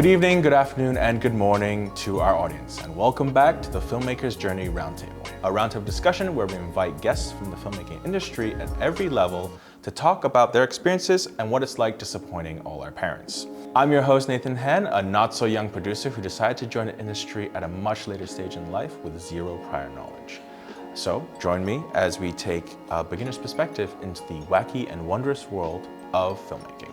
Good evening, good afternoon, and good morning to our audience, and welcome back to the Filmmakers Journey Roundtable, a roundtable discussion where we invite guests from the filmmaking industry at every level to talk about their experiences and what it's like disappointing all our parents. I'm your host, Nathan Han, a not-so-young producer who decided to join the industry at a much later stage in life with zero prior knowledge. So join me as we take a beginner's perspective into the wacky and wondrous world of filmmaking.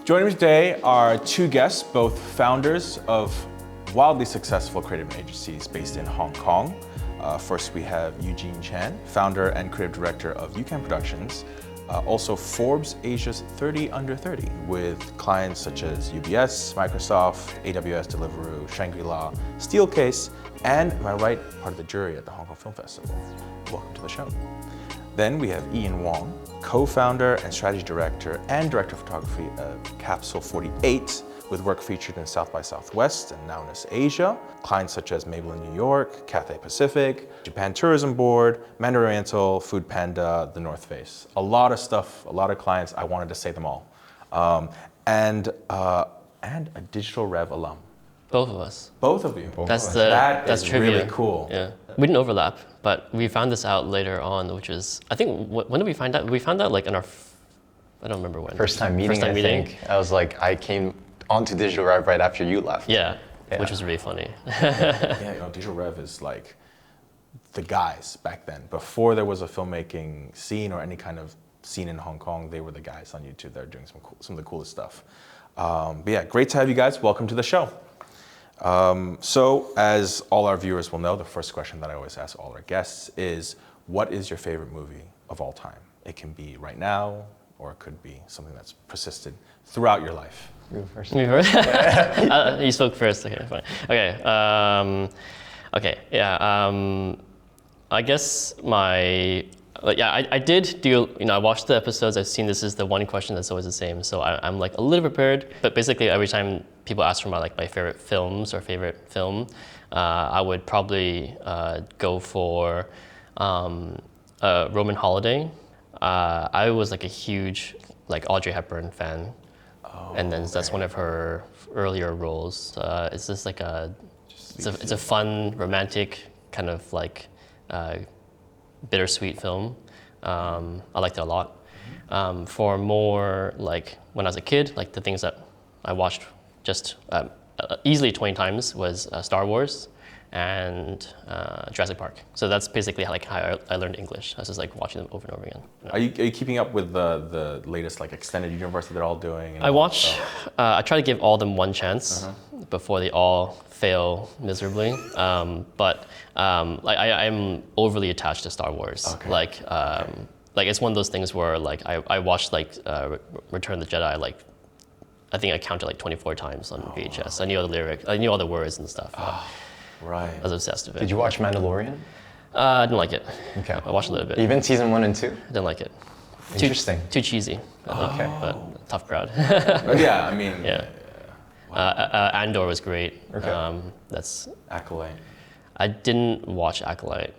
Joining me today are two guests, both founders of wildly successful creative agencies based in Hong Kong. First, we have Eugene Chan, founder and creative director of Eucan Productions, also Forbes Asia's 30 Under 30, with clients such as UBS, Microsoft, AWS, Deliveroo, Shangri-La, Steelcase, and my right, part of the jury at the Hong Kong Film Festival. Welcome to the show. Then we have Ian Wong, co-founder and strategy director and director of photography of Capsule48, with work featured in South by Southwest and now in Asia. Clients such as Mabel in New York, Cathay Pacific, Japan Tourism Board, Mandarin Oriental, Food Panda, The North Face. A lot of stuff, a lot of clients. I wanted to say them all. And a Digital Rev alum. Both of us. Both of you. That's That's trivia. really cool. Yeah, we didn't overlap, but we found this out later on, which is, I think, when did we find out? We found out like in our, I don't remember when. First time meeting, I think. I was like, I came onto Digital Rev right after you left. Yeah, which was really funny. Yeah, you know, Digital Rev is like the guys back then. Before there was a filmmaking scene or any kind of scene in Hong Kong, they were the guys on YouTube that are doing some of the coolest stuff. But yeah, great to have you guys. Welcome to the show. So as all our viewers will know, the first question that I always ask all our guests is, what is your favorite movie of all time? It can be right now, or it could be something that's persisted throughout your life. You first. Me first? You spoke first, okay, fine. Okay, I guess I did do, I watched the episodes, I've seen this is the one question that's always the same, so I'm like a little prepared, but basically every time people ask for my favorite films or favorite film, I would probably go for Roman Holiday. I was like a huge Audrey Hepburn fan, and then that's one of her earlier roles. It's just like it's a fun, romantic kind of bittersweet film. I liked it a lot. For more when I was a kid, the things that I watched just easily 20 times was Star Wars and Jurassic Park. So that's basically how I learned English. I was just watching them over and over again. Are you keeping up with the latest extended universe that they're all doing? And I try to give all them one chance before they all fail miserably. But I'm overly attached to Star Wars. Okay. It's one of those things where I watched Return of the Jedi I think I counted 24 times on VHS. I knew all the lyrics, I knew all the words and stuff. Right. I was obsessed with it. Did you watch Mandalorian? I didn't like it. Okay. I watched a little bit. Even season 1 and 2? I didn't like it. Interesting. Too cheesy. Okay. But tough crowd. Yeah, I mean. Yeah. Wow. Andor was great. Okay. That's. Acolyte. I didn't watch Acolyte.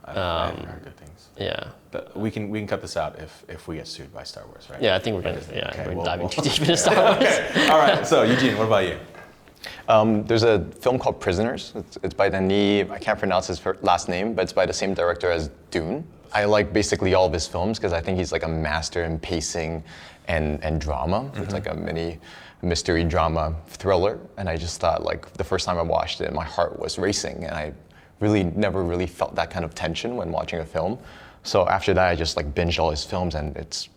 I haven't heard good things. Yeah. But we can cut this out if we get sued by Star Wars, right? Yeah, I think we're gonna. Okay, We're well, diving too deep into Star Wars. Okay. All right. So Eugene, what about you? There's a film called Prisoners. It's by Denis, I can't pronounce his last name, but it's by the same director as Dune. I like basically all of his films because I think he's a master in pacing and drama. It's like a mini mystery drama thriller. And I just thought the first time I watched it, my heart was racing, and I never really felt that kind of tension when watching a film. So after that, I just binged all his films, and it's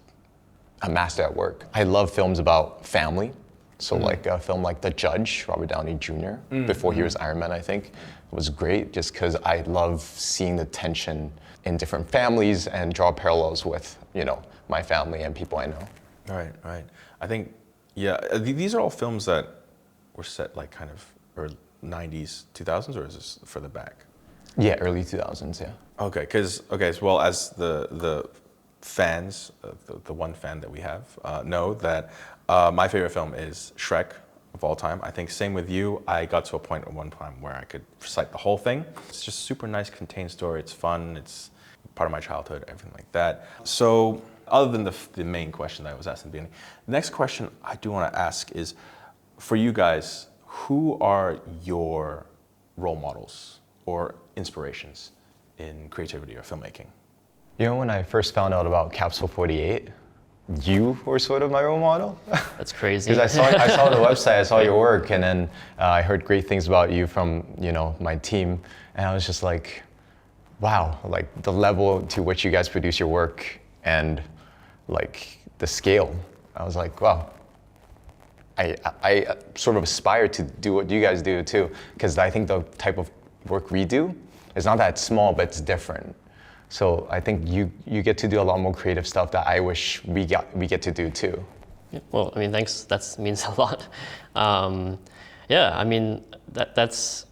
a master at work. I love films about family. So a film like The Judge, Robert Downey Jr., before he was Iron Man, I think, was great just because I love seeing the tension in different families and draw parallels with, my family and people I know. Right. I think, these are all films that were set kind of early 90s, 2000s, or is this further back? Yeah, early 2000s, yeah. Okay, as well as the fans, the one fan that we have, know that my favorite film is Shrek of all time. I think same with you. I got to a point at one time where I could recite the whole thing. It's just super nice, contained story. It's fun. It's part of my childhood, everything like that. So other than the main question that I was asked in the beginning, the next question I do want to ask is, for you guys, who are your role models or inspirations in creativity or filmmaking? You know, when I first found out about Capsule48, you were sort of my role model. That's crazy. Because I saw the website, I saw your work, and then I heard great things about you from, you know, my team, and I was just like, wow, like the level to which you guys produce your work and like the scale. I was like, wow. I sort of aspire to do what you guys do too, because I think the type of work we do is not that small, but it's different. So I think you get to do a lot more creative stuff that I wish we get to do too. Yeah, well, I mean, thanks. That means a lot. Yeah, I mean, that's.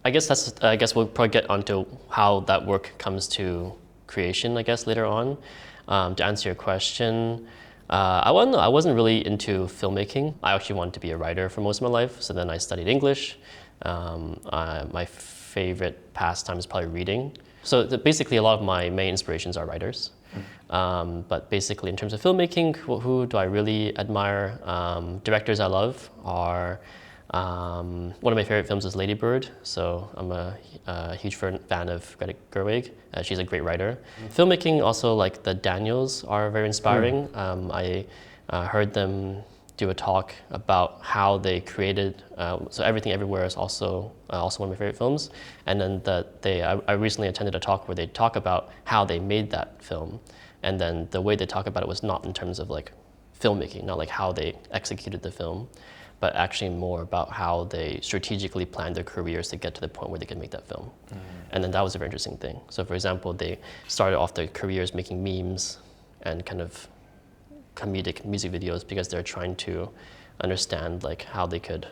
I guess we'll probably get onto how that work comes to creation. I guess later on. To answer your question, I wasn't really into filmmaking. I actually wanted to be a writer for most of my life. So then I studied English. My favorite pastime is probably reading. So basically, a lot of my main inspirations are writers. But basically, in terms of filmmaking, who do I really admire? Directors I love are, one of my favorite films is Lady Bird. So I'm a huge fan of Greta Gerwig. She's a great writer. Filmmaking also, like the Daniels are very inspiring. I heard them do a talk about how they created, so Everything Everywhere is also one of my favorite films. And then I recently attended a talk where they talk about how they made that film. And then the way they talk about it was not in terms of like filmmaking, not like how they executed the film, but actually more about how they strategically planned their careers to get to the point where they could make that film. And then that was a very interesting thing. So for example, they started off their careers making memes and kind of comedic music videos because they're trying to understand like how they could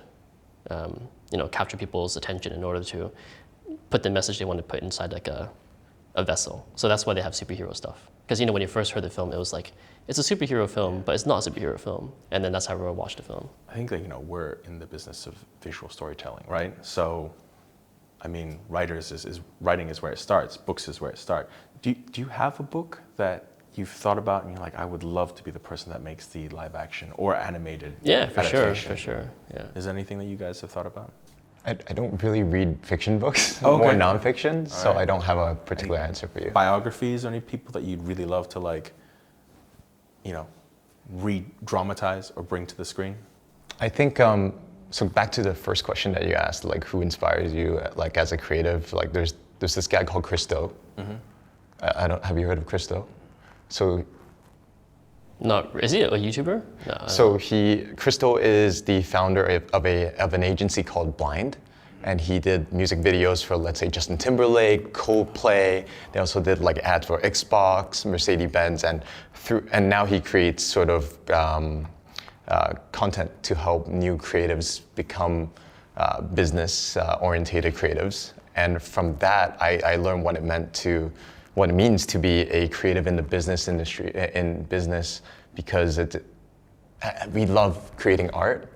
capture people's attention in order to put the message they want to put inside like a vessel. So that's why they have superhero stuff. Because when you first heard the film, it was like, it's a superhero film, but it's not a superhero film. And then that's how everyone watched the film. I think that, we're in the business of visual storytelling, right? So, I mean, writing is where it starts, books is where it starts. Do you have a book that you've thought about and you're like, I would love to be the person that makes the live action or animated adaptation? For sure, yeah. Is there anything that you guys have thought about? I don't really read fiction books, Okay. more nonfiction, so right. I don't have a particular answer for you. Biographies or any people that you'd really love to re-dramatize or bring to the screen? I think, so back to the first question that you asked, like who inspires you like as a creative, like there's this guy called Christo. Have you heard of Christo? So Is he a YouTuber? No. So Christo is the founder of an agency called Blind, and he did music videos for, let's say, Justin Timberlake, Coldplay. They also did like ads for Xbox, Mercedes-Benz, and now he creates sort of content to help new creatives become business-orientated creatives. And from that, I learned what it means to be a creative in the business industry, in business, because we love creating art,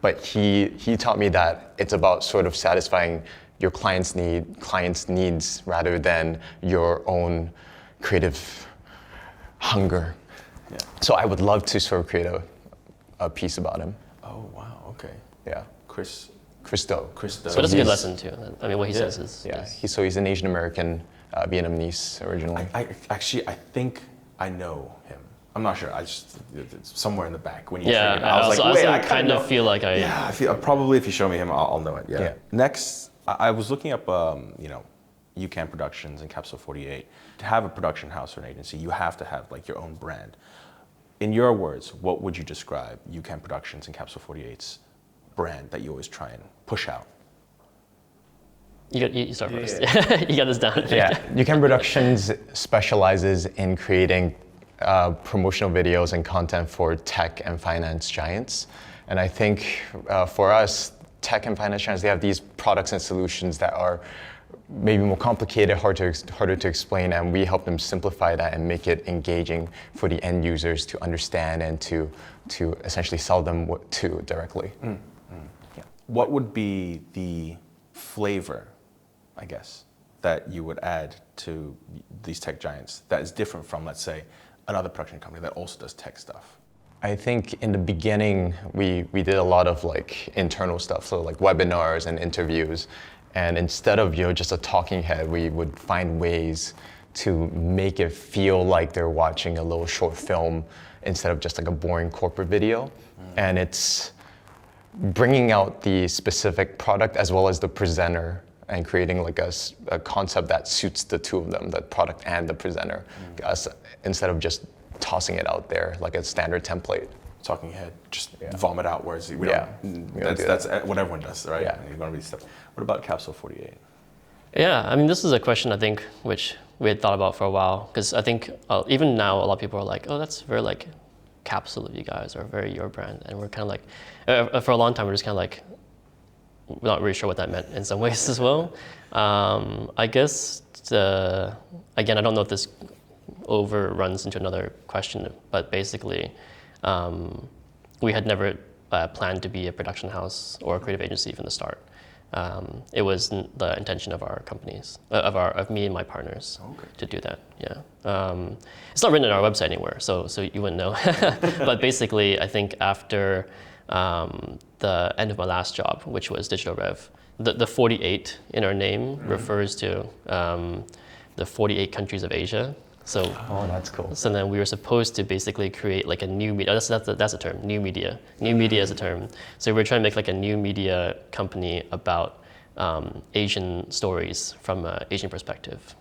but he taught me that it's about sort of satisfying your client's needs rather than your own creative hunger. Yeah. So I would love to sort of create a piece about him. Oh, wow, okay. Yeah. Christo. So that's a good lesson too. I mean, what he says is... Yeah, he's an Asian American, Vietnamese originally. I think I know him. I'm not sure. It's somewhere in the back when you Yeah, figured it out. I was like, wait, I kind of feel like Yeah, probably if you show me him, I'll know it. Yeah. Next, I was looking up, Eucan Productions and Capsule48. To have a production house or an agency, you have to have like your own brand. In your words, what would you describe Eucan Productions and Capsule48's brand that you always try and push out? You start first. You got this down. Yeah, Eucan Productions specializes in creating promotional videos and content for tech and finance giants. And I think for us, tech and finance giants, they have these products and solutions that are maybe more complicated, harder to explain, and we help them simplify that and make it engaging for the end users to understand and to essentially sell them to directly. Yeah. What would be the flavor, I guess, that you would add to these tech giants that is different from, let's say, another production company that also does tech stuff? I think in the beginning, we did a lot of like internal stuff, so like webinars and interviews. And instead of just a talking head, we would find ways to make it feel like they're watching a little short film instead of just like a boring corporate video. And it's bringing out the specific product as well as the presenter and creating like a concept that suits the two of them, the product and the presenter, instead of just tossing it out there like a standard template. Talking head, just vomit out words. That's what everyone does, right? Yeah. You're gonna read stuff. What about Capsule48? Yeah, I mean, this is a question I think which we had thought about for a while, because I think even now a lot of people are like, oh, that's very like Capsule of you guys, or very your brand, and we're kind of like, for a long time we're just kind of like, we're not really sure what that meant in some ways as well. I guess again, I don't know if this overruns into another question, but basically, we had never planned to be a production house or a creative agency from the start. It was the intention of our companies, of me and my partners, to do that. Yeah, it's not written on our website anywhere, so you wouldn't know. But basically, I think after the end of my last job, which was Digital Rev, the 48 in our name refers to the 48 countries of Asia. So, oh, that's cool. So then we were supposed to basically create like a new media. That's a term. New media. New media is a term. So we're trying to make like a new media company about Asian stories from an Asian perspective,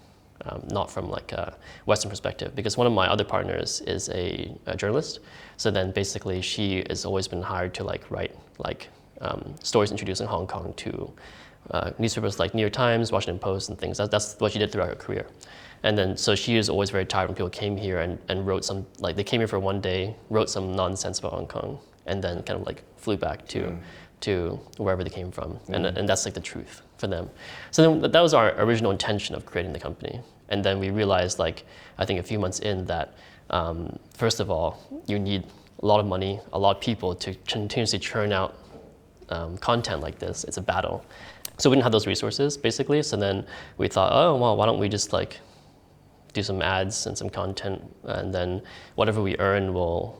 not from like a Western perspective. Because one of my other partners is a journalist. So then basically she has always been hired to like write like stories introducing Hong Kong to newspapers like New York Times, Washington Post, and things. That's what she did throughout her career. And then, so she was always very tired when people came here and wrote some, like they came here for one day, wrote some nonsense about Hong Kong, and then kind of like flew back to wherever they came from. And that's like the truth for them. So then that was our original intention of creating the company. And then we realized, like, I think a few months in that, first of all, you need a lot of money, a lot of people to continuously churn out content like this. It's a battle. So we didn't have those resources, basically. So then we thought, oh, well, why don't we just like do some ads and some content, and then whatever we earn, we'll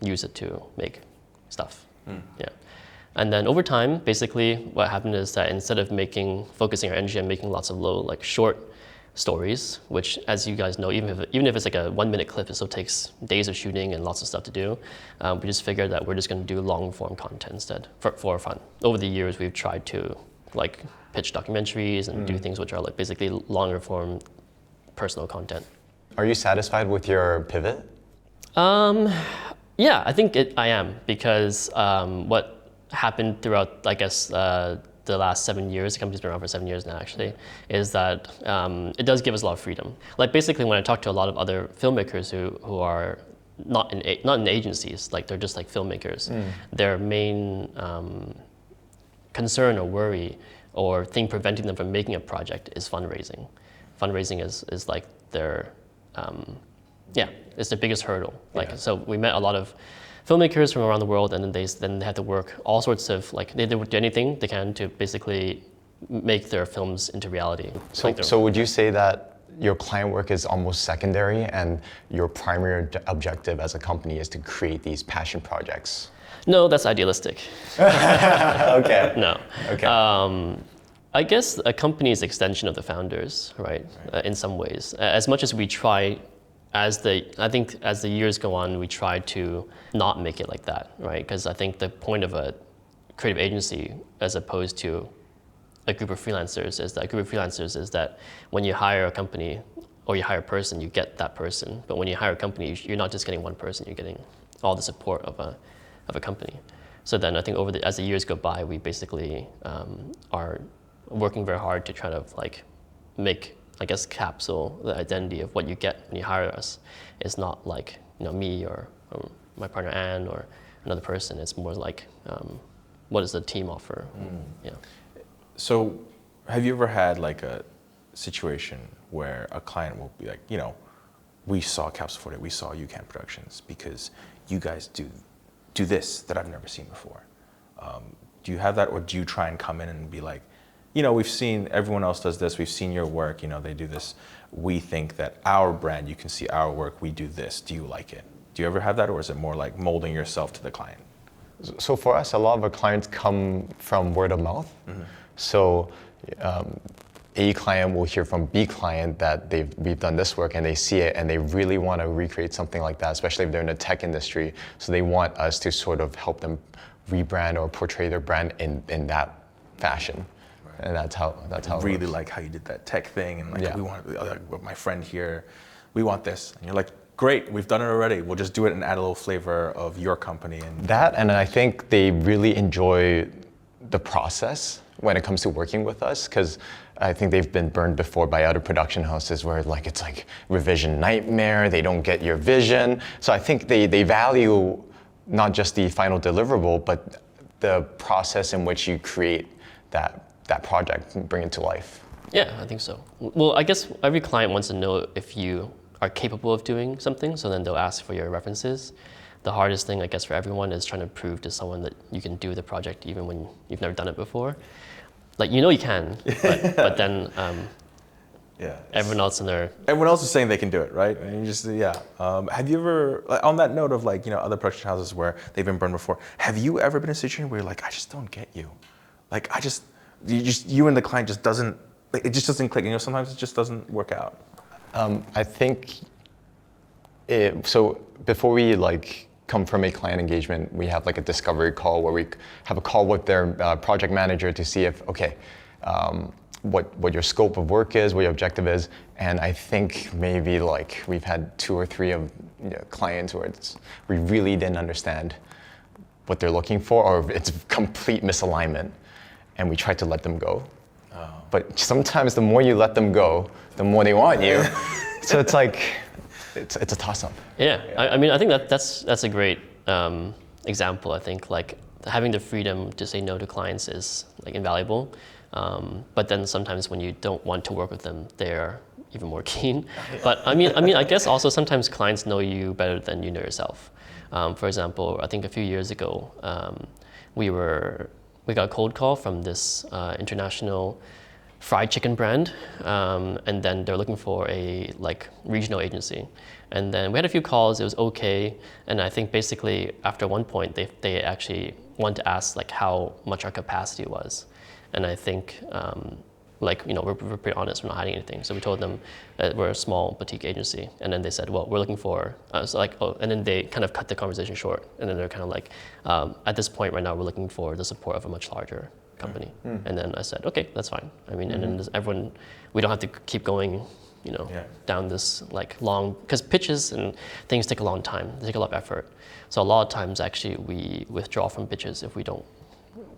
use it to make stuff. Yeah. And then over time, basically, what happened is that instead of focusing our energy on making lots of like short stories, which, as you guys know, even if it's like a 1-minute clip, it still takes days of shooting and lots of stuff to do. We just figured that we're just going to do long form content instead for fun. Over the years, we've tried to like pitch documentaries and do things which are like basically longer form personal content. Are you satisfied with your pivot? Yeah, I think I am, because what happened throughout, I guess, the last 7 years, the company's been around for 7 years now actually, is that it does give us a lot of freedom. Like basically when I talk to a lot of other filmmakers who are not in agencies, like they're just like filmmakers, their main concern or worry or thing preventing them from making a project is fundraising. Fundraising is like their, it's their biggest hurdle. Like, so we met a lot of filmmakers from around the world, and then they had to work all sorts of, like, they would do anything they can to basically make their films into reality. So would you say that your client work is almost secondary and your primary objective as a company is to create these passion projects? No, that's idealistic. Okay. No. Okay. I guess a company is an extension of the founders, right? In some ways. As much as we try, I think as the years go on, we try to not make it like that, right? Because I think the point of a creative agency, as opposed to a group of freelancers, is that when you hire a company or you hire a person, you get that person. But when you hire a company, you're not just getting one person, you're getting all the support of a company. So then I think as the years go by, we basically are working very hard to try to like make, I guess, Capsule, the identity of what you get when you hire us is not like, me or my partner Anne or another person. It's more like what does the team offer? Yeah. So have you ever had like a situation where a client will be like, we saw Capsule48, we saw Eucan Productions because you guys do this that I've never seen before. Do you have that, or do you try and come in and be like, we've seen everyone else does this, we've seen your work, they do this. We think that our brand, you can see our work, we do this. Do you like it? Do you ever have that, or is it more like molding yourself to the client? So for us, a lot of our clients come from word of mouth. So A client will hear from B client that we've done this work and they see it and they really want to recreate something like that, especially if they're in the tech industry. So they want us to sort of help them rebrand or portray their brand in that fashion. Right. And that's how I really like how you did that tech thing, and like we want with my friend here, we want this, and you're like, great, we've done it already. We'll just do it and add a little flavor of your company. And I think they really enjoy the process when it comes to working with us, because I think they've been burned before by other production houses where like it's like revision nightmare, they don't get your vision. So I think they value not just the final deliverable, but the process in which you create that project and bring it to life. Yeah, I think so. Well, I guess every client wants to know if you are capable of doing something, so then they'll ask for your references. The hardest thing, I guess, for everyone is trying to prove to someone that you can do the project even when you've never done it before. Like, you know you can, but then everyone else is saying they can do it, right? And you just have you ever, like, on that note of like, you know, other production houses where they've been burned before, have you ever been in a situation where you're like, I just don't get you, like you and the client just doesn't, like, it just doesn't click, you know, sometimes it just doesn't work out? I think so before we like come from a client engagement, we have like a discovery call where we have a call with their project manager to see if, what your scope of work is, what your objective is. And I think maybe like we've had 2 or 3 of clients where we really didn't understand what they're looking for, or it's complete misalignment, and we tried to let them go. But sometimes the more you let them go, the more they want you. So it's like, it's a toss-up. Yeah, I mean, I think that's a great example. I think like having the freedom to say no to clients is like invaluable. But then sometimes when you don't want to work with them, they're even more keen. But I mean, I guess also sometimes clients know you better than you know yourself. For example, I think a few years ago, we got a cold call from this international fried chicken brand, and then they're looking for a like regional agency. And then we had a few calls, it was okay, and I think basically after one point they actually wanted to ask like how much our capacity was. And I think we're pretty honest, we're not hiding anything. So we told them that we're a small boutique agency, and then they said, well, we're looking for, and then they kind of cut the conversation short, and then they're kind of like, at this point right now we're looking for the support of a much larger company. And then I said, okay, that's fine. I mean, and then we don't have to keep going, down this like long, because pitches and things take a long time, they take a lot of effort. So a lot of times actually we withdraw from pitches if we don't.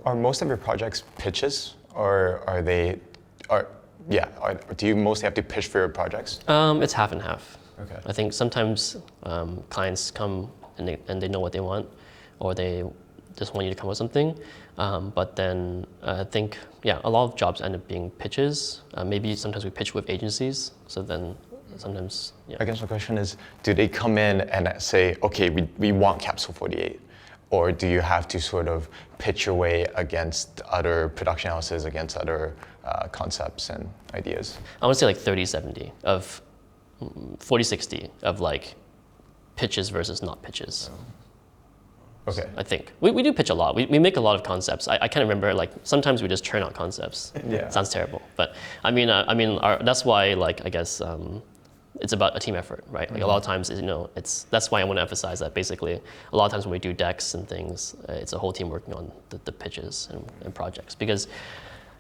Are most of your projects pitches, or do you mostly have to pitch for your projects? It's half and half. Okay. I think sometimes clients come and they know what they want, or they just want you to come with something. But then I think, a lot of jobs end up being pitches. Maybe sometimes we pitch with agencies. So then sometimes, I guess the question is, do they come in and say, okay, we want Capsule48? Or do you have to sort of pitch your way against other production houses, against other concepts and ideas? I want to say like 30-70 of 40-60 of like pitches versus not pitches. Okay. I think. We do pitch a lot. We make a lot of concepts. I can't remember, like sometimes we just churn out concepts. Yeah. Sounds terrible. But that's why like, I guess, it's about a team effort, right? Like a lot of times, that's why I want to emphasize that basically a lot of times when we do decks and things, it's a whole team working on the pitches and projects. Because,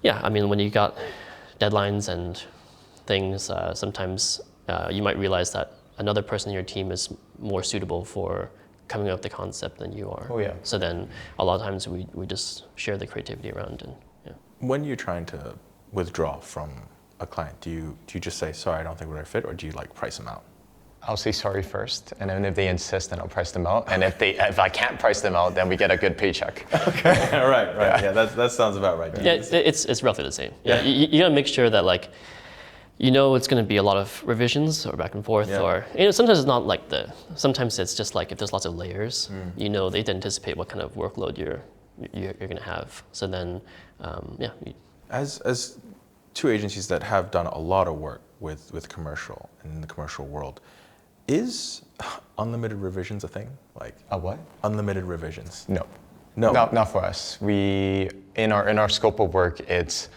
when you got deadlines and things, sometimes you might realize that another person in your team is more suitable for coming up with the concept than you are. Oh yeah. So then a lot of times we just share the creativity around and When you're trying to withdraw from a client, do you just say, sorry, I don't think we're a fit, or do you like price them out? I'll say sorry first, and then if they insist, then I'll price them out. And if I can't price them out, then we get a good paycheck. Okay, right. Yeah, that sounds about right. Yeah, it's roughly the same. Yeah, you gotta make sure that like, it's going to be a lot of revisions or back and forth, or sometimes it's not like sometimes it's just like if there's lots of layers, they didn't anticipate what kind of workload you're going to have. So then, As 2 agencies that have done a lot of work with commercial and in the commercial world, Is unlimited revisions a thing? Like A what? unlimited revisions? No. No. Not for us. We in our scope of work, it's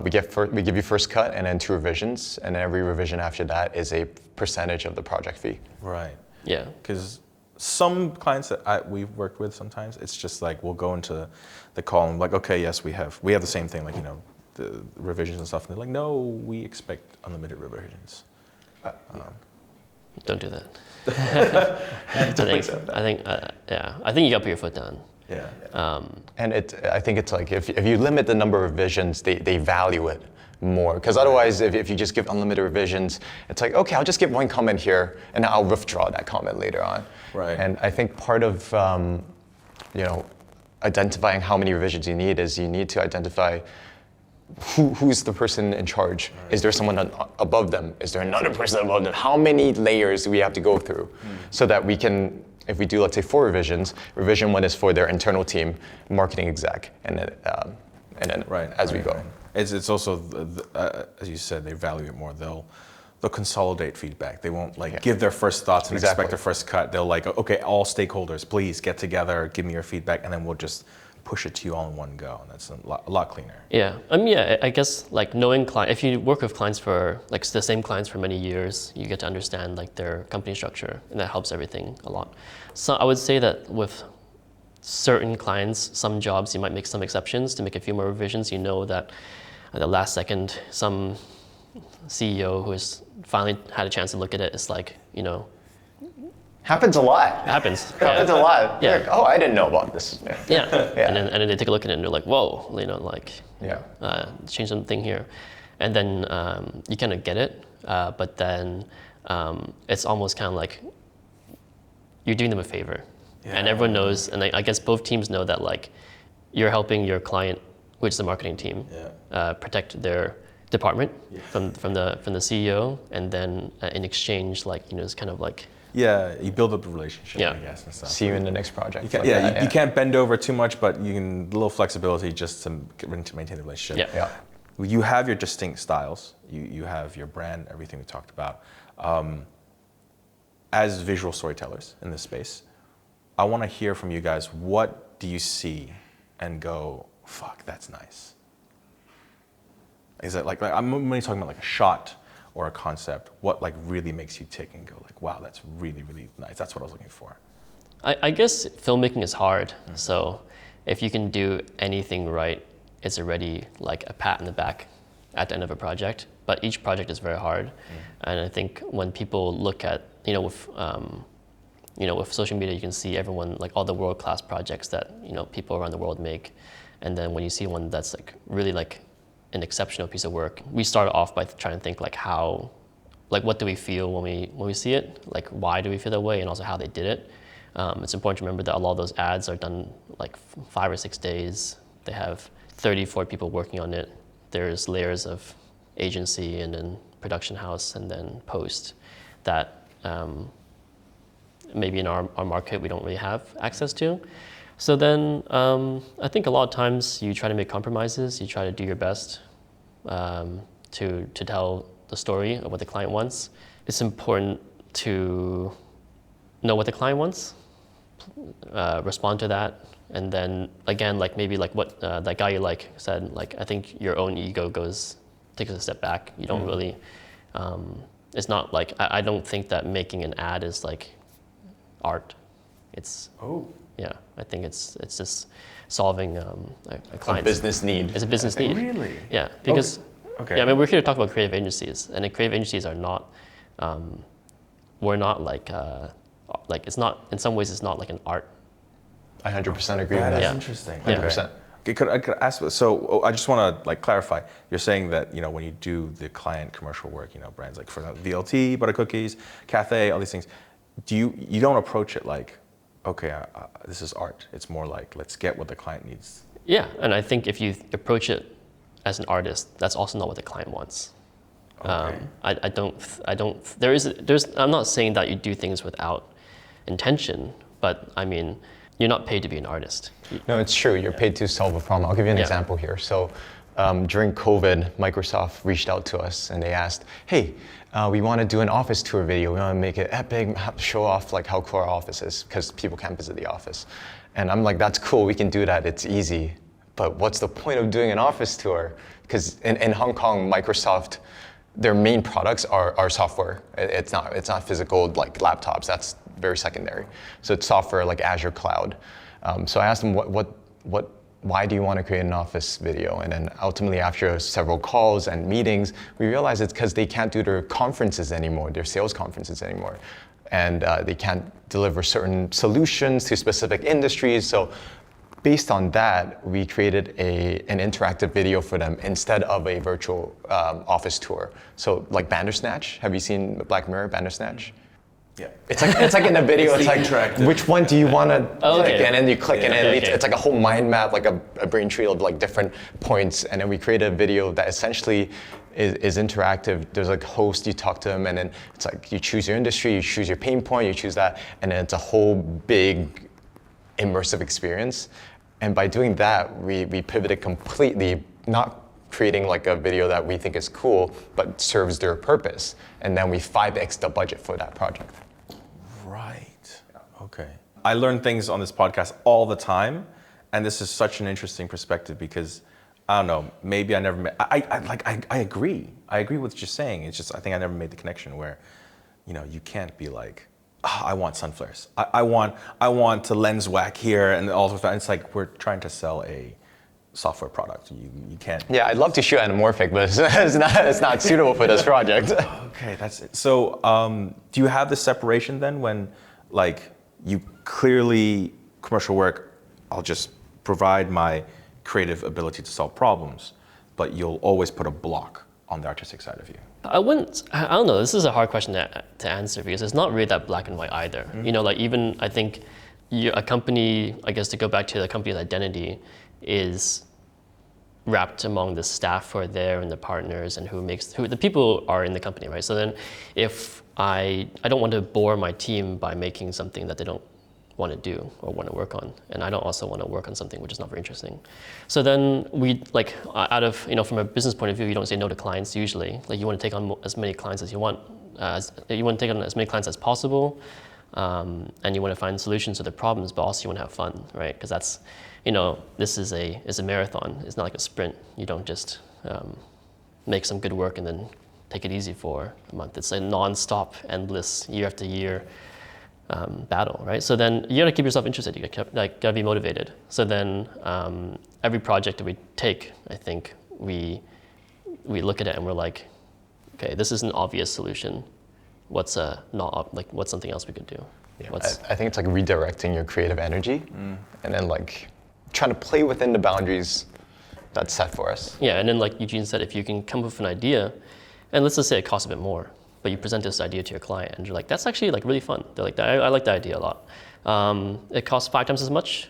we give you first cut and then 2 revisions, and every revision after that is a percentage of the project fee. Right. Yeah. Because some clients that we've worked with, sometimes it's just like we'll go into the call and like, okay, yes, we have the same thing, like, you know, the revisions and stuff, and they're like, no, we expect unlimited revisions. Don't do that. I think you got to put your foot down. Yeah. And I think it's like if you limit the number of revisions, they value it more. Because otherwise, if you just give unlimited revisions, it's like, okay, I'll just give one comment here, and I'll withdraw that comment later on. Right. And I think part of identifying how many revisions you need is you need to identify who's the person in charge. Right. Is there someone above them? Is there another person above them? How many layers do we have to go through so that we can, if we do, let's say, 4 revisions, revision 1 is for their internal team, marketing exec, and then as we go. Right. It's also, as you said, they value it more. They'll consolidate feedback. They won't give their first thoughts and expect their first cut. They'll like, okay, all stakeholders, please get together, give me your feedback, and then we'll just push it to you all in one go, and that's a lot cleaner. Yeah, I guess like knowing client, if you work with clients for like the same clients for many years, you get to understand like their company structure, and that helps everything a lot. So I would say that with certain clients, some jobs you might make some exceptions to make a few more revisions. You know that at the last second, some CEO who has finally had a chance to look at it is like, you know. Happens a lot. Happens a lot. Yeah. Like, oh, I didn't know about this. Yeah. And then they take a look at it and they're like, whoa, you know, like, change something here. And then you kind of get it, but then it's almost kind of like you're doing them a favor. Yeah. And everyone knows, and I guess both teams know that like you're helping your client, which is the marketing team, protect their department from the CEO, and then in exchange, like, you know, it's kind of like, you build up a relationship, I guess, and stuff. See you in the next project. You can't bend over too much, but you can a little flexibility just to maintain the relationship. Yeah. You have your distinct styles. You have your brand, everything we talked about. As visual storytellers in this space, I want to hear from you guys. What do you see and go, fuck, that's nice? Is it like I'm only talking about like a shot or a concept? What like really makes you tick and go like, wow, that's really, really nice. That's what I was looking for. I guess filmmaking is hard. So if you can do anything right, it's already like a pat in the back at the end of a project. But each project is very hard. And I think when people look at, with social media, you can see everyone, like all the world-class projects that, people around the world make. And then when you see one that's like really like an exceptional piece of work, we start off by trying to think like how, like what do we feel when we see it? Like why do we feel that way? And also how they did it. It's important to remember that a lot of those ads are done like 5 or 6 days. They have 30, 40 people working on it. There's layers of agency and then production house and then post that maybe in our market we don't really have access to. So then I think a lot of times you try to make compromises. You try to do your best to tell the story of what the client wants. It's important to know what the client wants, respond to that, and then again, like maybe like what that guy you like said, like I think your own ego takes a step back. You don't really, it's not like, I don't think that making an ad is like art. It's, I think it's just solving a client's business need. It's a business need. Really? Yeah, because, okay. Yeah, I mean, we're here to talk about creative agencies, and the creative agencies are not, we're not like it's not, in some ways it's not like an art. I 100% agree with that. That's interesting. 100%. I could ask, so I just want to like clarify, you're saying that, when you do the client commercial work, brands like for VLT, Butter Cookies, Cathay, all these things, you don't approach it like, okay, this is art. It's more like, let's get what the client needs. Yeah, and I think if you approach it as an artist, that's also not what the client wants. Okay. I'm not saying that you do things without intention, but I mean, you're not paid to be an artist. No, it's true. You're paid to solve a problem. I'll give you an example here. So during COVID, Microsoft reached out to us and they asked, hey, we want to do an office tour video. We want to make it epic, show off like how cool our office is because people can't visit the office. And I'm like, that's cool, we can do that, it's easy. But what's the point of doing an office tour? Because in Hong Kong, Microsoft, their main products are software. It's not physical like laptops, that's very secondary. So it's software like Azure Cloud. So I asked them, why do you want to create an office video? And then ultimately after several calls and meetings, we realized it's because they can't do their conferences anymore, their sales conferences anymore. And they can't deliver certain solutions to specific industries. So based on that, we created an interactive video for them instead of a virtual office tour. So like Bandersnatch, have you seen Black Mirror, Bandersnatch? Yeah. It's like in the video, it's like, interactive. which one do you want to click? And then you click and then okay. it's like a whole mind map, like a brain tree of like different points. And then we created a video that essentially is interactive. There's like a host, you talk to them, and then it's like you choose your industry, you choose your pain point, you choose that, and then it's a whole big immersive experience. And by doing that, we pivoted completely, not creating like a video that we think is cool, but serves their purpose. And then we 5x the budget for that project. Right. Okay. I learn things on this podcast all the time, and this is such an interesting perspective because I don't know. Maybe I never made. I agree. I agree with what you're saying. It's just I think I never made the connection where, you can't be like, I want sun flares. I want to lens whack here and all of that. It's like we're trying to sell a software product. You can't. Yeah, I'd love to shoot anamorphic, but it's not suitable for this project. Okay, that's it. So, do you have the separation then when, like, you clearly commercial work? I'll just provide my creative ability to solve problems, but you'll always put a block on the artistic side of you. I don't know, this is a hard question to answer because it's not really that black and white either. Mm-hmm. Like even I think a company, I guess to go back to the company's identity, is wrapped among the staff who are there and the partners and who the people are in the company, right? So then if I don't want to bore my team by making something that they don't want to do or want to work on, and I don't also want to work on something which is not very interesting. So then we from a business point of view, you don't say no to clients usually. Like you want to take on as many clients as you want. You want to take on as many clients as possible, and you want to find solutions to the problems, but also you want to have fun, right? Because that's, this is a marathon. It's not like a sprint. You don't just make some good work and then take it easy for a month. It's a non-stop, endless, year after year battle, right? So then you gotta keep yourself interested. You gotta be motivated. So then every project that we take, I think we look at it and we're like, okay, this is an obvious solution. What's something else we could do? Yeah, I think it's like redirecting your creative energy and then like trying to play within the boundaries that's set for us. Yeah, and then like Eugene said, if you can come up with an idea, and let's just say it costs a bit more, but you present this idea to your client and you're like, that's actually like really fun. They're like, I like that idea a lot. It costs 5 times as much.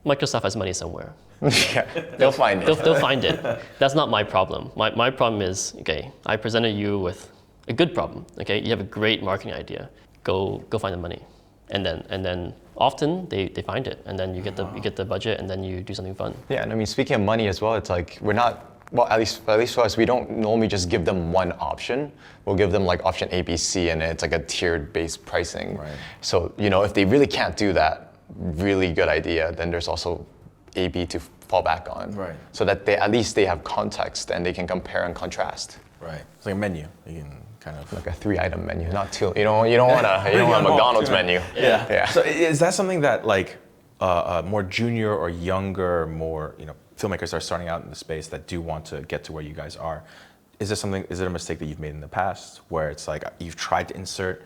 Microsoft has money somewhere. Yeah, they'll find it. They'll find it. That's not my problem. My problem is, okay, I presented you with a good problem. Okay, you have a great marketing idea. Go find the money, and then often they find it, and then you get the budget, and then you do something fun. Yeah, and I mean, speaking of money as well, it's like we're not. Well, at least for us, we don't normally just give them one option. We'll give them like option A, B, C, and it's like a tiered based pricing. Right. So if they really can't do that really good idea, then there's also A, B to fall back on. Right. So that at least they have context and they can compare and contrast. Right. It's like a menu. You can kind of Like a 3-item menu, not 2. You don't want a McDonald's menu. Yeah. So is that something that like more junior or younger, more filmmakers are starting out in the space that do want to get to where you guys are? Is it a mistake that you've made in the past where it's like you've tried to insert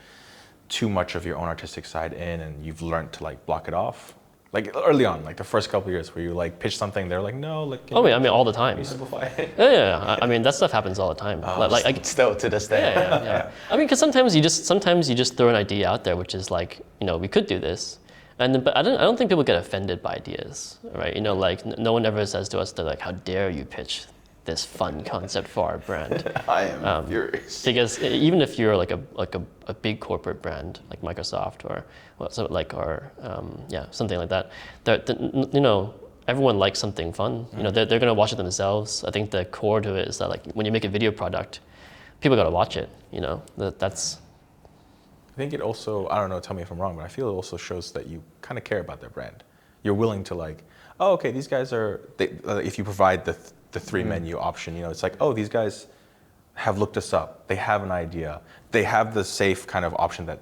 too much of your own artistic side in and you've learned to like block it off? Like early on, like the first couple of years where you like pitch something, they're like, no, like. Oh, I mean, all the time. Can you simplify it? Yeah. I mean, that stuff happens all the time. Still to this day. Yeah. I mean, because sometimes you just throw an idea out there, which is like, we could do this. But I don't think people get offended by ideas, right? Like no one ever says to us, they're like, how dare you pitch this fun concept for our brand? I am furious. Because even if you're like a big corporate brand like Microsoft or something like that, everyone likes something fun. You know, they're gonna watch it themselves. I think the core to it is that like when you make a video product, people gotta watch it. You know, that's. I think it also, I don't know, tell me if I'm wrong, but I feel it also shows that you kind of care about their brand. You're willing to like, oh, okay, these guys are, if you provide the three menu option, you know, it's like, oh, these guys have looked us up. They have an idea. They have the safe kind of option that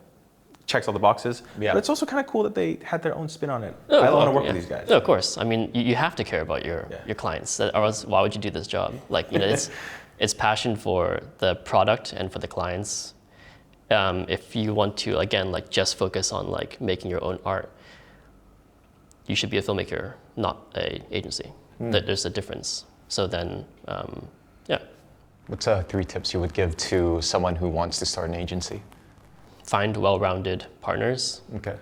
checks all the boxes. Yeah. But it's also kind of cool that they had their own spin on it. I want to work with these guys. No, of course. I mean, you have to care about your clients, or else why would you do this job? Like, you know, it's passion for the product and for the clients. If you want to, again, like just focus on like making your own art, you should be a filmmaker, not a agency. There's a difference. So then, yeah. What's 3 tips you would give to someone who wants to start an agency? Find well-rounded partners. Okay.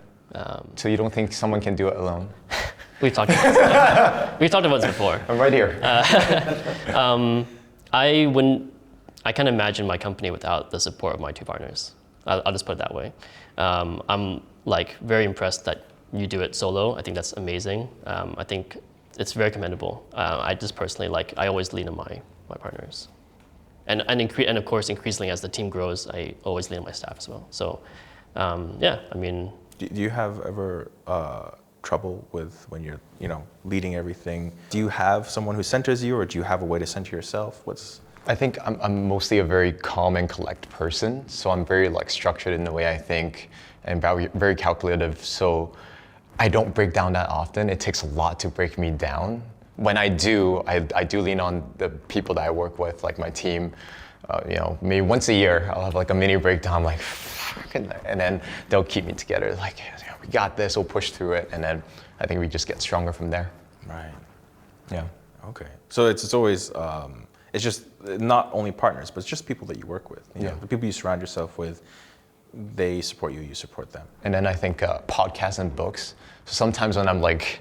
So you don't think someone can do it alone? We've talked about this before. I'm right here. I can't imagine my company without the support of my 2 partners. I'll just put it that way. I'm like very impressed that you do it solo. I think that's amazing. I think it's very commendable. I just personally like, I always lean on my partners. And of course, increasingly as the team grows, I always lean on my staff as well. So yeah, I mean. Do you have ever trouble with when you're, you know, leading everything? Do you have someone who centers you, or do you have a way to center yourself? I think I'm mostly a very calm and collect person, so I'm very like structured in the way I think and very calculative. So I don't break down that often. It takes a lot to break me down. When I do, I do lean on the people that I work with, like my team. You know, maybe once a year I'll have like a mini breakdown, like, and then they'll keep me together. Like, yeah, we got this. We'll push through it, and then I think we just get stronger from there. Right. Yeah. Okay. So it's always. It's just not only partners, but it's just people that you work with. You know, the people you surround yourself with, they support you, you support them. And then I think podcasts and books. So sometimes when I'm like,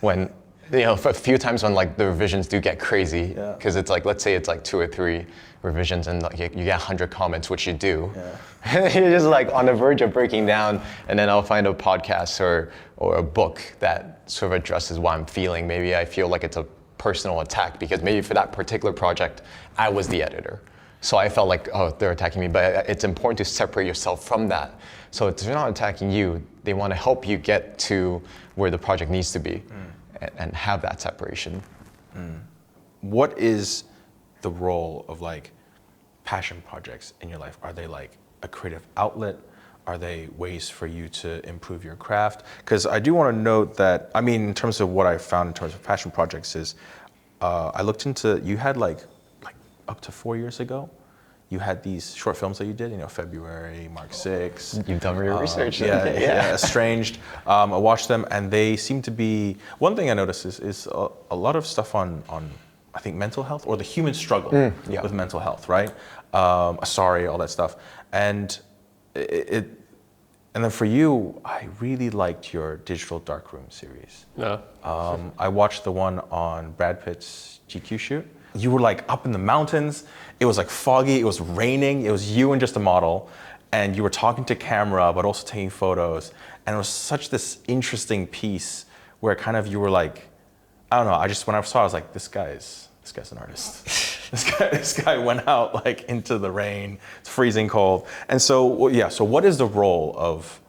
you know, a few times when like the revisions do get crazy, because it's like, let's say it's like 2 or 3 revisions and like you get 100 comments, which you do. Yeah. You're just like on the verge of breaking down, and then I'll find a podcast or a book that sort of addresses what I'm feeling. Maybe I feel like it's a personal attack because maybe for that particular project, I was the editor. So I felt like, oh, they're attacking me, but it's important to separate yourself from that. So if they're not attacking you, they want to help you get to where the project needs to be and have that separation. What is the role of like passion projects in your life? Are they like a creative outlet? Are they ways for you to improve your craft? Because I do want to note that, I mean, in terms of what I found in terms of passion projects is, I looked into, you had like up to 4 years ago, you had these short films that you did, you know, February, Mark 6. You've done your research. Yeah, Estranged. I watched them and they seem to be, one thing I noticed is a lot of stuff on I think mental health or the human struggle with mental health, right? Sorry, all that stuff. And and then for you, I really liked your Digital Darkroom series. I watched the one on Brad Pitt's GQ shoot. You were like up in the mountains. It was like foggy. It was raining. It was you and just a model, and you were talking to camera, but also taking photos. And it was such this interesting piece where kind of you were like, I don't know. When I saw it, I was like, this guy's an artist. This guy went out like into the rain. It's freezing cold. And so, yeah, so what is the role of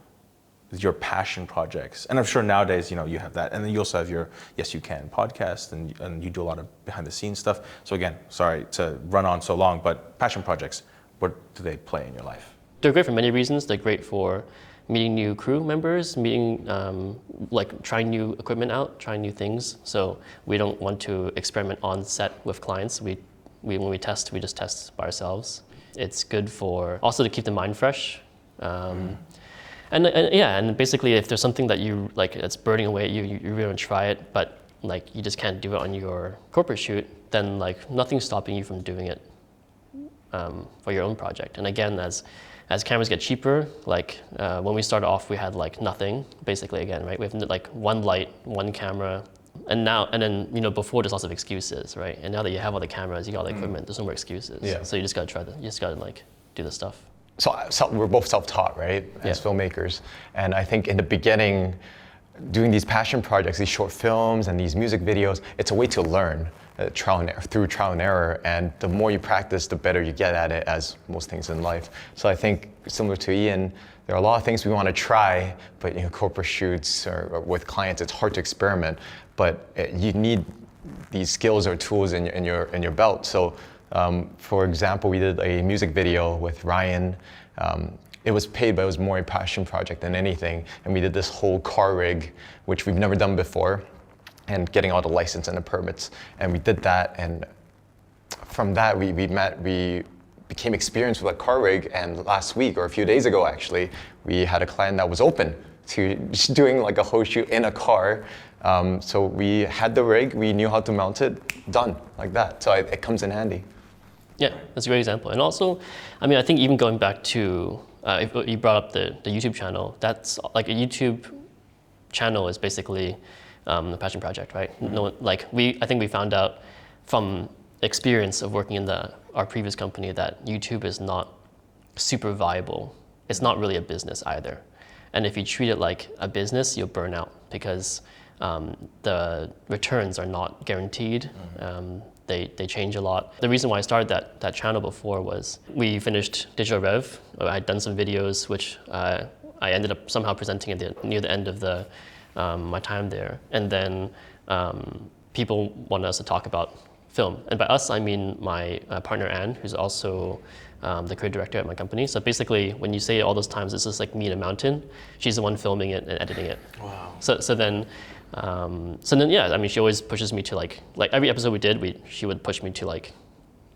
your passion projects? And I'm sure nowadays, you know, you have that. And then you also have your Yes You Can podcast and you do a lot of behind the scenes stuff. So again, sorry to run on so long, but passion projects, what do they play in your life? They're great for many reasons. They're great for meeting new crew members, like trying new equipment out, trying new things. So we don't want to experiment on set with clients. When we test, we just test by ourselves. It's good for also to keep the mind fresh. And basically if there's something that you like that's burning away at you, you really want to try it, but like you just can't do it on your corporate shoot, then like nothing's stopping you from doing it for your own project. And again, as cameras get cheaper, like when we started off, we had like nothing, basically again, right? We have like one light, one camera, and then you know before there's lots of excuses, right? And now that you have all the cameras, you got all the equipment, there's no more excuses. Yeah. So you just gotta like do the stuff. So we're both self-taught, right? As filmmakers, and I think in the beginning, doing these passion projects, these short films and these music videos, it's a way to learn through trial and error. And the more you practice, the better you get at it, as most things in life. So I think similar to Ian, there are a lot of things we want to try, but corporate shoots or with clients, it's hard to experiment. But you need these skills or tools in your belt. So for example, we did a music video with Ryan. It was paid, but it was more a passion project than anything. And we did this whole car rig, which we've never done before, and getting all the license and the permits. And we did that, and from that we became experienced with a car rig. And last week, or a few days ago actually, we had a client that was open to doing like a whole shoot in a car. So we had the rig, we knew how to mount it, done like that. So it comes in handy. Yeah, that's a great example. And also, I mean, I think even going back to, if you brought up the YouTube channel, that's like a YouTube channel is basically a passion project, right? No, like I think we found out from experience of working in our previous company that YouTube is not super viable. It's not really a business either. And if you treat it like a business, you'll burn out because the returns are not guaranteed. They change a lot. The reason why I started that channel before was we finished Digital Rev. I'd done some videos, which I ended up somehow presenting near the end of my time there. And then people wanted us to talk about film. And by us, I mean my partner, Anne, who's also the creative director at my company. So basically, when you say it all those times, it's just like me in a mountain. She's the one filming it and editing it. Wow. So then, yeah, I mean, she always pushes me to like every episode we did, she would push me to like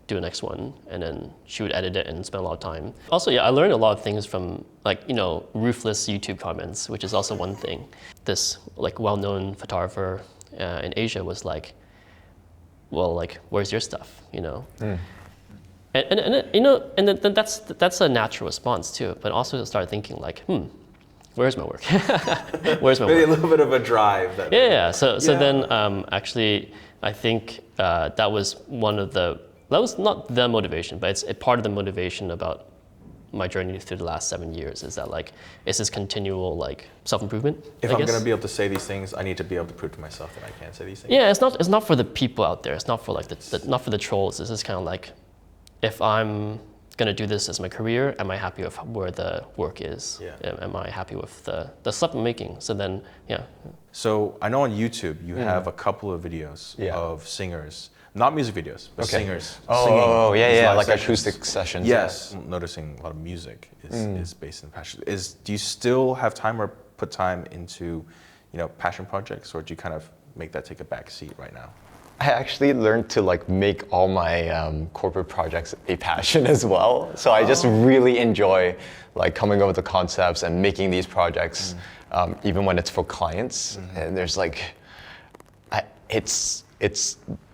do the next one, and then she would edit it and spend a lot of time. Also, yeah, I learned a lot of things from like, ruthless YouTube comments, which is also one thing. This like well-known photographer in Asia was like, well, like, where's your stuff, And then that's a natural response to it, but also to start thinking like, where's my work? Where's my Maybe work? a little bit of a drive. Yeah. So then actually, I think that was that was not the motivation, but it's a part of the motivation about my journey through the last 7 years is that like, it's this continual like self-improvement. If I'm gonna be able to say these things, I need to be able to prove to myself that I can say these things. Yeah, it's not for the people out there. It's not for like not for the trolls. It's just kind of like, if I'm gonna do this as my career, am I happy with where the work is? Yeah. Am I happy with the stuff I'm making? So then, yeah. So I know on YouTube you have a couple of videos of singers, not music videos, but singers singing. Oh, yeah, like sessions. acoustic sessions. Yes, noticing a lot of music is based in passion. Do you still have time or put time into, passion projects, or do you kind of make that take a back seat right now? I actually learned to like make all my corporate projects a passion as well. So I just really enjoy like coming up with the concepts and making these projects, even when it's for clients. And there's like, it's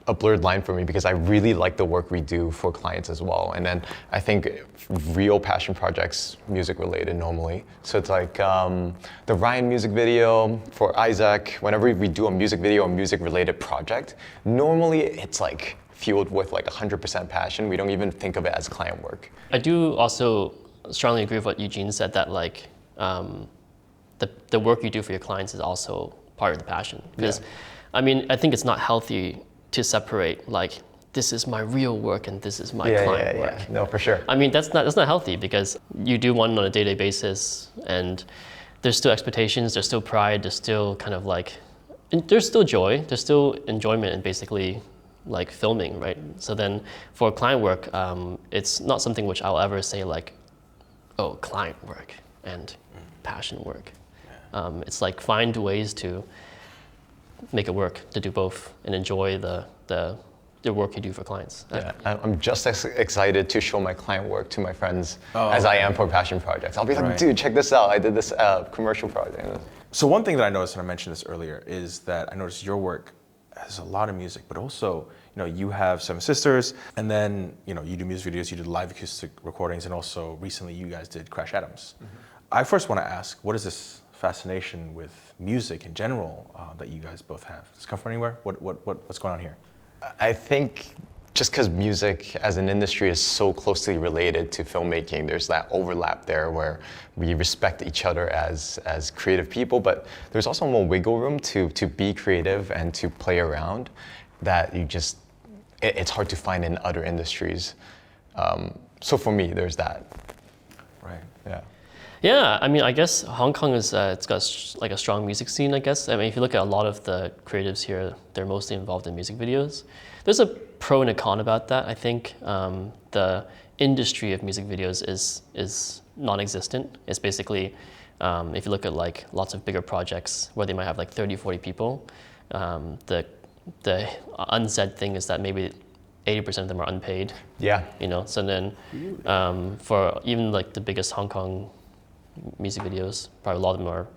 a blurred line for me because I really like the work we do for clients as well. And then I think real passion projects, music related normally. So it's like the Ryan music video for Isaac, whenever we do a music video or music related project, normally it's like fueled with like 100% passion. We don't even think of it as client work. I do also strongly agree with what Eugene said, that like the work you do for your clients is also part of the passion. Because I mean, I think it's not healthy to separate like, this is my real work and this is my client work. Yeah. No, for sure. I mean, that's not healthy, because you do one on a day-to-day basis, and there's still expectations, there's still pride, there's still kind of like, there's still joy, there's still enjoyment in basically like filming, right? So then for client work, it's not something which I'll ever say like, oh, client work and passion work. It's like, find ways to make it work, to do both and enjoy the work you do for clients. Yeah, I'm just as excited to show my client work to my friends as I am for passion projects. I'll be like, dude, check this out. I did this commercial project. So one thing that I noticed, and I mentioned this earlier, is that I noticed your work has a lot of music, but also, you have 7 sisters, and then, you do music videos, you did live acoustic recordings, and also recently you guys did Crash Atoms. I first want to ask, what is this fascination with music in general that you guys both have? Does it come from anywhere? What's going on here? I think just because music as an industry is so closely related to filmmaking, there's that overlap there where we respect each other as creative people, but there's also more wiggle room to be creative and to play around that it's hard to find in other industries. So for me, there's that. Right. Yeah. Yeah, I mean, I guess Hong Kong is it's got like a strong music scene, I guess. I mean, if you look at a lot of the creatives here, they're mostly involved in music videos. There's a pro and a con about that. I think the industry of music videos is non-existent. It's basically, if you look at like lots of bigger projects where they might have like 30, 40 people, the unsaid thing is that maybe 80% of them are unpaid. Yeah. You know, so then for even like the biggest Hong Kong music videos, probably a lot of them are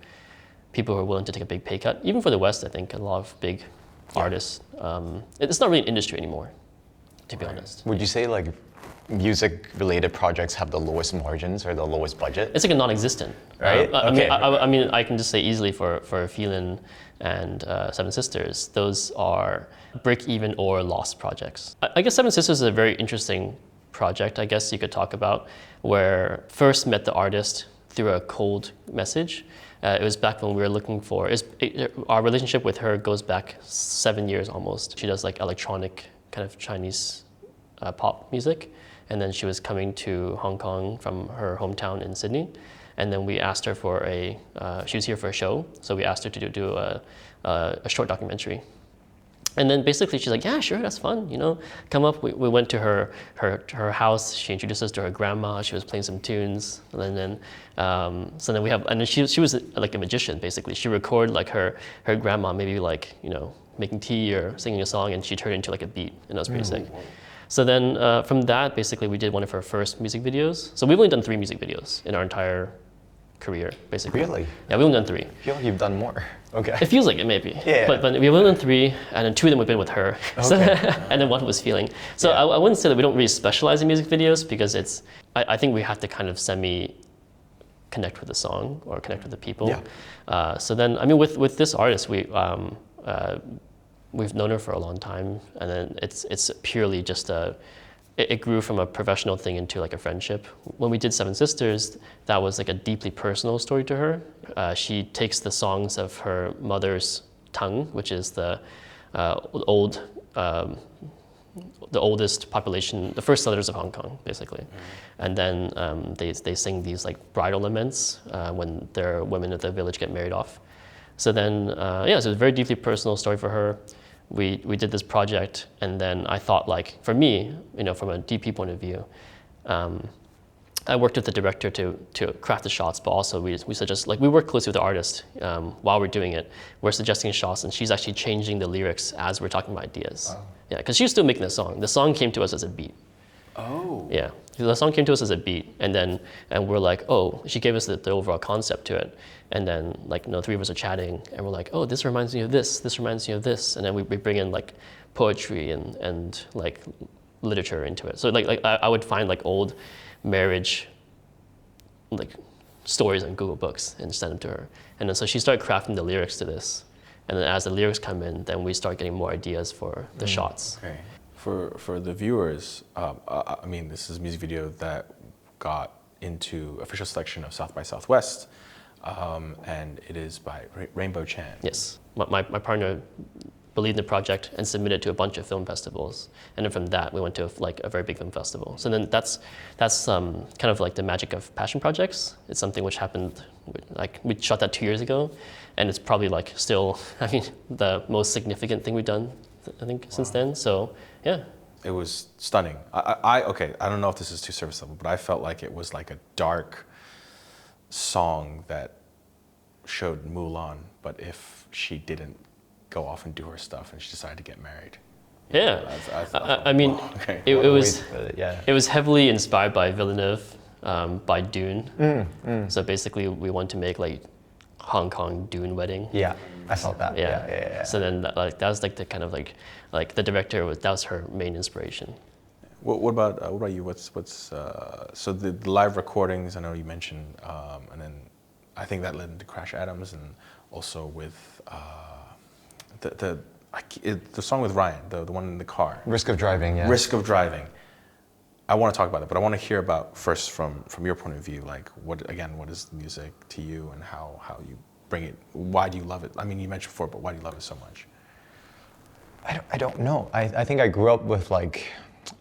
people who are willing to take a big pay cut. Even for the West, I think a lot of big artists. It's not really an industry anymore, to be honest. Would you say like music-related projects have the lowest margins or the lowest budget? It's like a non-existent, right? I mean, I can just say easily for Phelan and Seven Sisters, those are break-even or loss projects. I guess Seven Sisters is a very interesting project, I guess you could talk about, where first met the artist through a cold message. It was back when we were looking for, our relationship with her goes back 7 years almost. She does like electronic kind of Chinese pop music. And then she was coming to Hong Kong from her hometown in Sydney. And then we asked her for she was here for a show. So we asked her to do a short documentary. And then basically she's like, yeah, sure, that's fun, you know, come up. We went to her house. She introduced us to her grandma. She was playing some tunes. And then, so then and then she was like a magician, basically. She recorded like her grandma maybe like, you know, making tea or singing a song, and she turned it into like a beat, and that was pretty sick. So then from that, basically we did one of her first music videos. So we've only done 3 music videos in our entire career, basically. Really? Yeah, we've only done 3. I feel like you've done more. Okay. It feels like it, maybe. Yeah. But we've only done 3, and then 2 of them have been with her. So, and then one was Feeling. So Yeah. I wouldn't say that we don't really specialize in music videos, because I think we have to kind of connect with the song or connect with the people. Yeah. So then, I mean, with this artist, we've known her for a long time, and then it's purely just it grew from a professional thing into like a friendship. When we did Seven Sisters, that was like a deeply personal story to her. She takes the songs of her mother's tongue, which is the oldest population, the first settlers of Hong Kong, basically. And then they sing these like bridal laments when their women of the village get married off. So then, so it was a very deeply personal story for her. We did this project, and then I thought, like, for me, you know, from a DP point of view, I worked with the director to craft the shots, but also we suggest, like, we work closely with the artist while we're doing it. We're suggesting shots, and she's actually changing the lyrics as we're talking about ideas. Wow. Yeah, because she was still making the song. The song came to us as a beat. Oh. Yeah, the song came to us as a beat, and we're like, oh, she gave us the overall concept to it. And then, like, you know, 3 of us are chatting, and we're like, oh, this reminds me of this reminds me of this. And then we bring in, like, poetry and like, literature into it. So, like I would find, like, old marriage, like, stories on Google Books and send them to her. And then so she started crafting the lyrics to this. And then as the lyrics come in, then we start getting more ideas for the shots. Okay. For the viewers, I mean, this is a music video that got into official selection of South by Southwest. And it is by Rainbow Chan. Yes, my partner believed in the project and submitted to a bunch of film festivals, and then from that we went to a very big film festival. So then that's kind of like the magic of passion projects. It's something which happened, like, we shot that 2 years ago, and it's probably like still, I mean, the most significant thing we've done, I think, since then. So yeah. It was stunning. I don't know if this is too surface level, but I felt like it was like a dark song that showed Mulan, but if she didn't go off and do her stuff and she decided to get married. Yeah, I mean, okay. It was heavily inspired by Villeneuve, by Dune. So basically, we want to make like Hong Kong Dune wedding. Yeah, I felt that. Yeah. So then, that was like the kind of like the director that was her main inspiration. What about you? What's so the live recordings? I know you mentioned, and then I think that led into Crash Adams, and also with the song with Ryan, the one in the car. Risk of Driving, yeah. Risk of Driving. I want to talk about that, but I want to hear about first from your point of view, like what is music to you and how you bring it, why do you love it? I mean, you mentioned before, but why do you love it so much? I don't know. I think I grew up with like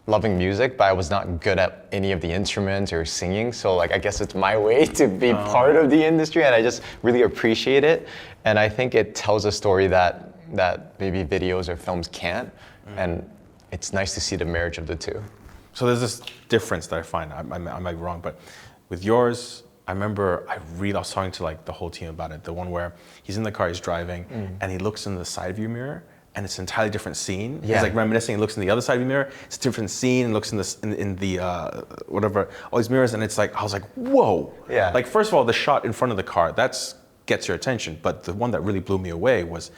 loving music, but I was not good at any of the instruments or singing. So like, I guess it's my way to be part of the industry, and I just really appreciate it. And I think it tells a story that maybe videos or films can't. And it's nice to see the marriage of the two. So there's this difference that I find, I might be wrong, but with yours, I remember I was talking to like the whole team about it. The one where he's in the car, he's driving, and he looks in the side view mirror, and it's an entirely different scene. Yeah. He's like reminiscing, he looks in the other side of the mirror, it's a different scene, and looks in the whatever, all these mirrors, and it's like, I was like, whoa. Yeah. Like, first of all, the shot in front of the car, gets your attention, but the one that really blew me away was,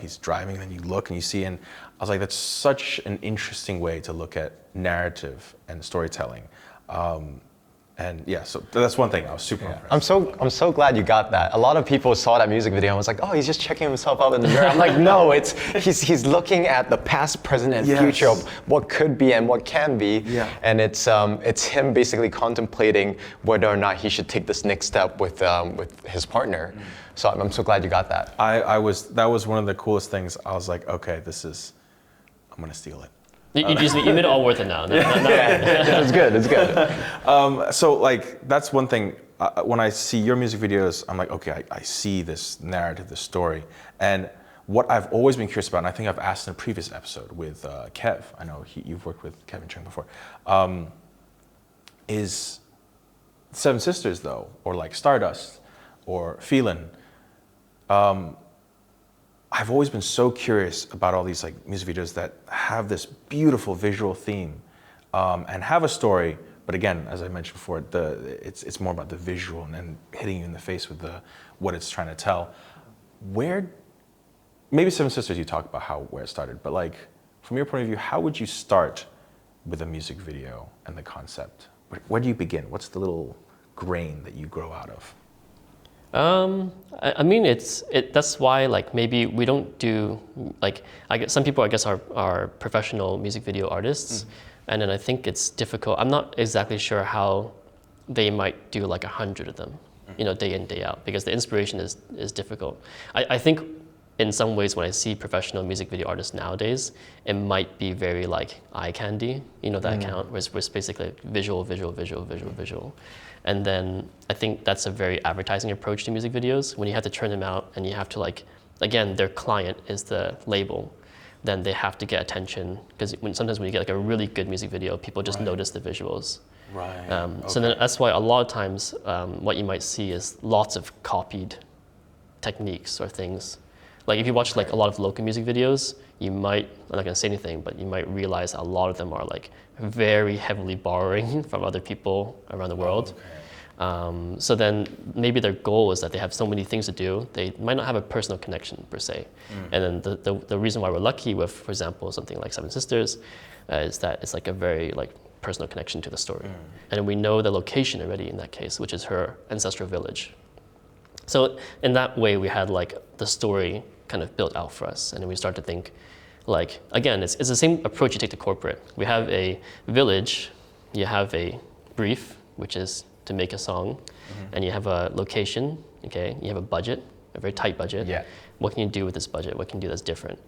he's driving, and then you look and you see, and I was like, that's such an interesting way to look at narrative and storytelling. And yeah, so that's one thing I was super impressed. I'm so glad you got that. A lot of people saw that music video and was like, oh, he's just checking himself out in the mirror. I'm like, no, he's looking at the past, present, and future of what could be and what can be. Yeah. And it's him basically contemplating whether or not he should take this next step with his partner. So I'm so glad you got that. That was one of the coolest things. I was like, okay, I'm gonna steal it. You made it all worth it now. It's good. It's good. So like that's one thing. When I see your music videos, I'm like, okay, I see this narrative, this story, and what I've always been curious about, and I think I've asked in a previous episode with Kev. I know you've worked with Kevin Chung before. Is Seven Sisters though, or like Stardust, or Feelin'? I've always been so curious about all these like music videos that have this beautiful visual theme and have a story, but again, as I mentioned before, it's more about the visual and hitting you in the face with what it's trying to tell. Maybe Seven Sisters you talk about where it started, but like from your point of view, how would you start with a music video and the concept? Where do you begin? What's the little grain that you grow out of? I mean, that's why like maybe we don't do like some people I guess are professional music video artists, and then I think it's difficult. I'm not exactly sure how they might do like 100 of them, day in day out, because the inspiration is difficult. I think in some ways when I see professional music video artists nowadays, it might be very like eye candy, that account where it's basically visual. And then I think that's a very advertising approach to music videos. When you have to turn them out and you have to like, again, their client is the label, then they have to get attention, because sometimes when you get like a really good music video, people just notice the visuals. Right. So then that's why a lot of times what you might see is lots of copied techniques or things. Like if you watch like a lot of local music videos, I'm not gonna say anything, but you might realize a lot of them are like very heavily borrowing from other people around the world. Okay. So then maybe their goal is that they have so many things to do, they might not have a personal connection per se. And then the reason why we're lucky with, for example, something like Seven Sisters, is that it's like a very like personal connection to the story. And we know the location already in that case, which is her ancestral village. So in that way, we had like the story kind of built out for us, and then we start to think, like, again, it's the same approach you take to corporate. We have a village, you have a brief, which is to make a song, and you have a location, okay? You have a budget, a very tight budget. Yeah. What can you do with this budget? What can you do that's different?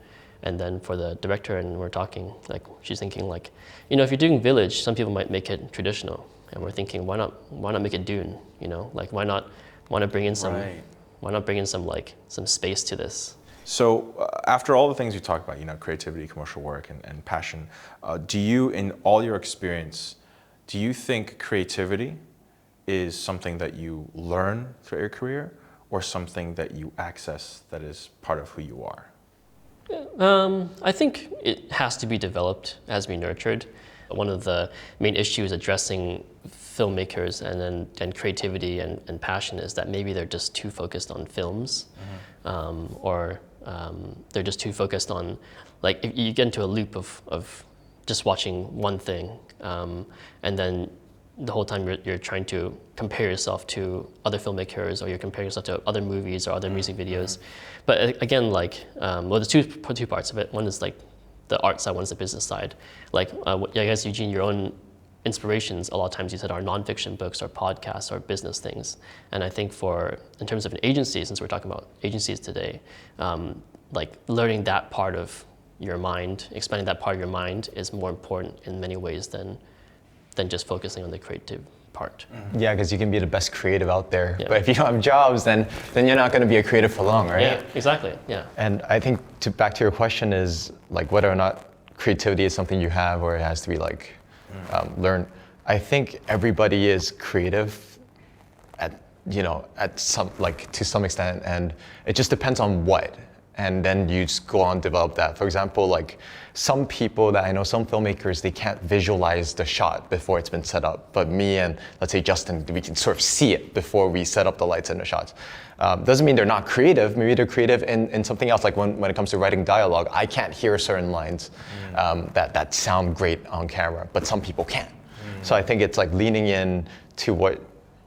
And then for the director, and we're talking, like, she's thinking like, if you're doing village, some people might make it traditional, and we're thinking, why not make it Dune? Like, why not bring in some, why not bring in some like some space to this? So after all the things you talked about, creativity, commercial work, and passion, do you, in all your experience, do you think creativity is something that you learn throughout your career, or something that you access that is part of who you are? I think it has to be developed as we nurtured. One of the main issues addressing filmmakers and creativity and passion is that maybe they're just too focused on films, or they're just too focused on, like, if you get into a loop of just watching one thing, and then the whole time you're trying to compare yourself to other filmmakers, or you're comparing yourself to other movies or other music videos. But again, like, well, there's two parts of it. One is like the art side, one is the business side. Like, I guess, Eugene, your own inspirations, a lot of times you said, are nonfiction books or podcasts or business things. And I think in terms of an agency, since we're talking about agencies today, like learning that part of your mind, expanding that part of your mind is more important in many ways than just focusing on the creative part. Yeah, because you can be the best creative out there, Yeah. but if you don't have jobs, then you're not going to be a creative for long, right? Yeah, exactly. Yeah. And I think back to your question is like whether or not creativity is something you have or it has to be like learned. I think everybody is creative at some, like, to some extent, and it just depends on what. And then you just go on develop that. For example, like some people that I know, some filmmakers, they can't visualize the shot before it's been set up. But me and, let's say, Justin, we can sort of see it before we set up the lights and the shots. Doesn't mean they're not creative. Maybe they're creative in something else. Like when it comes to writing dialogue, I can't hear certain lines that sound great on camera, but some people can. So I think it's like leaning in to what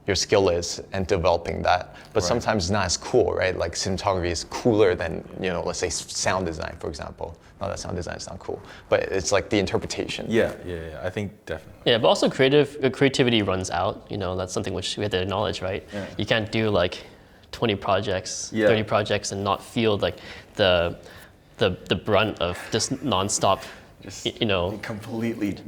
your skill is and developing that. But sometimes it's not as cool, right? Like cinematography is cooler than, let's say sound design, for example. Not that sound design is not cool, but it's like the interpretation. Yeah, I think definitely. Yeah, but also creativity runs out. That's something which we have to acknowledge, right? Yeah. You can't do like 20 projects, 30 projects and not feel like the brunt of just nonstop, completely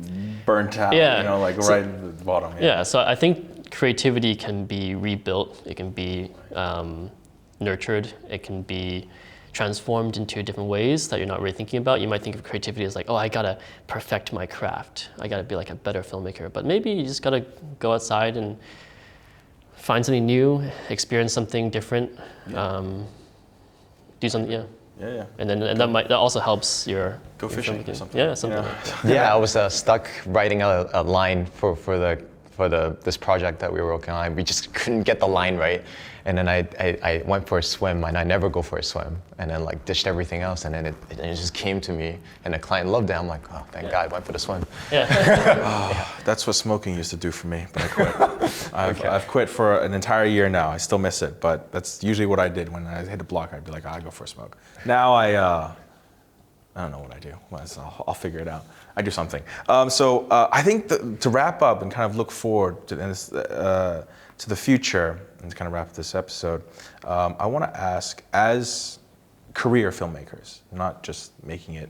burnt out, right at the bottom. Yeah, so I think creativity can be rebuilt, it can be nurtured, it can be transformed into different ways that you're not really thinking about. You might think of creativity as like, oh, I gotta perfect my craft, I gotta be like a better filmmaker, but maybe you just gotta go outside and find something new, experience something different, do something, Yeah. And then that also helps your go fishing or something. Yeah, something like that. Yeah, I was stuck writing a line for this project that we were working on. We just couldn't get the line right. And then I went for a swim, and I never go for a swim. And then like dished everything else, and then it just came to me, and the client loved it. I'm like, oh, thank God, I went for the swim. Yeah. That's what smoking used to do for me, but I quit. I've quit for an entire year now. I still miss it, but that's usually what I did when I hit a block. I'd be like, I go for a smoke. Now I don't know what I do. Well, I'll figure it out. I do something. So I think to wrap up and kind of look forward to the future and to kind of wrap up this episode, I want to ask, as career filmmakers, not just making it,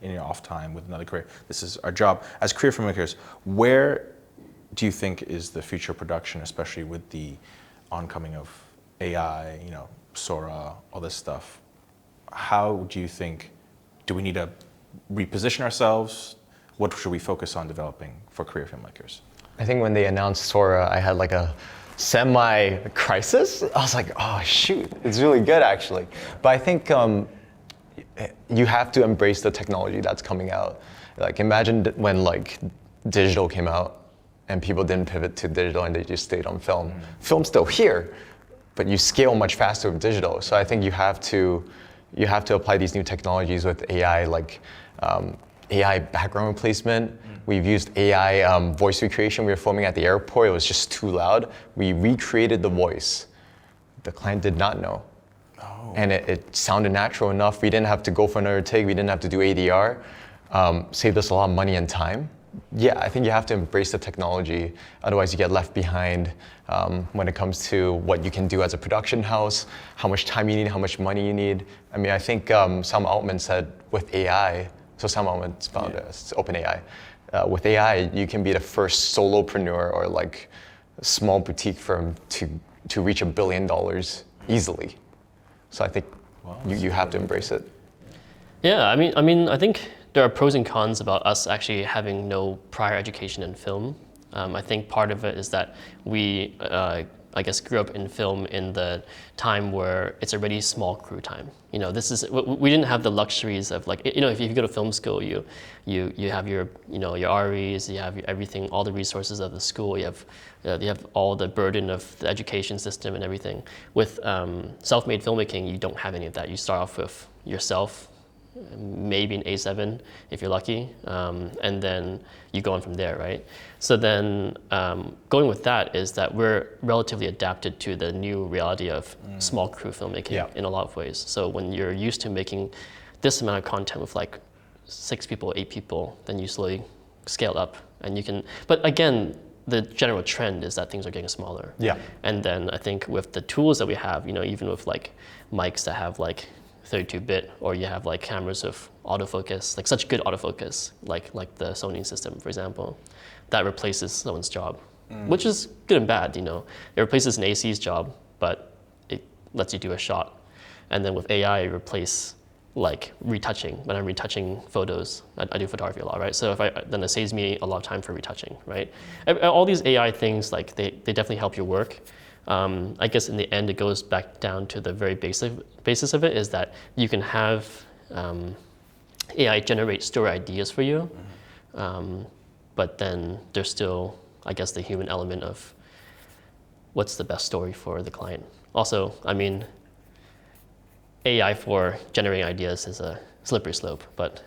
in your off time with another career. This is our job. As career filmmakers, where do you think is the future of production, especially with the oncoming of AI, Sora, all this stuff? How do you think? Do we need to reposition ourselves? What should we focus on developing for career filmmakers? I think when they announced Sora, I had like a semi-crisis. I was like, oh shoot, it's really good actually. But I think you have to embrace the technology that's coming out. Like imagine when like digital came out and people didn't pivot to digital and they just stayed on film. Film's still here, but you scale much faster with digital. So I think you have to apply these new technologies with AI, like AI background replacement. We've used AI voice recreation. We were filming at the airport. It was just too loud. We recreated the voice. The client did not know. Oh. And it sounded natural enough. We didn't have to go for another take. We didn't have to do ADR. Saved us a lot of money and time. Yeah, I think you have to embrace the technology. Otherwise, you get left behind when it comes to what you can do as a production house, how much time you need, how much money you need. I mean, I think Sam Altman said with AI, so Sam Altman's found it's OpenAI. With AI, you can be the first solopreneur or like a small boutique firm to reach $1 billion easily. So I think you have to embrace it. Yeah, I mean, I think there are pros and cons about us actually having no prior education in film. I think part of it is that we, I guess, grew up in film in the time where it's already small crew time. We didn't have the luxuries of like, if you go to film school, you have your REs, you have everything, all the resources of the school, you have all the burden of the education system and everything. With self-made filmmaking, you don't have any of that. You start off with yourself, maybe an A7 if you're lucky, and then you go on from there, right? So then going with that is that we're relatively adapted to the new reality of small crew filmmaking in a lot of ways. So when you're used to making this amount of content with like 6 people, 8 people, then you slowly scale up and you can, but again, the general trend is that things are getting smaller. Yeah. And then I think with the tools that we have, even with like mics that have like 32-bit, or you have like cameras with autofocus, like such good autofocus, like the Sony system, for example, that replaces someone's job, which is good and bad. It replaces an AC's job, but it lets you do a shot. And then with AI, it replaces like retouching. When I'm retouching photos, I do photography a lot, right? So then it saves me a lot of time for retouching, right? All these AI things, like they definitely help your work. I guess in the end, it goes back down to the very basis of it is that you can have AI generate story ideas for you, but then there's still, I guess, the human element of what's the best story for the client. Also, I mean, AI for generating ideas is a slippery slope, but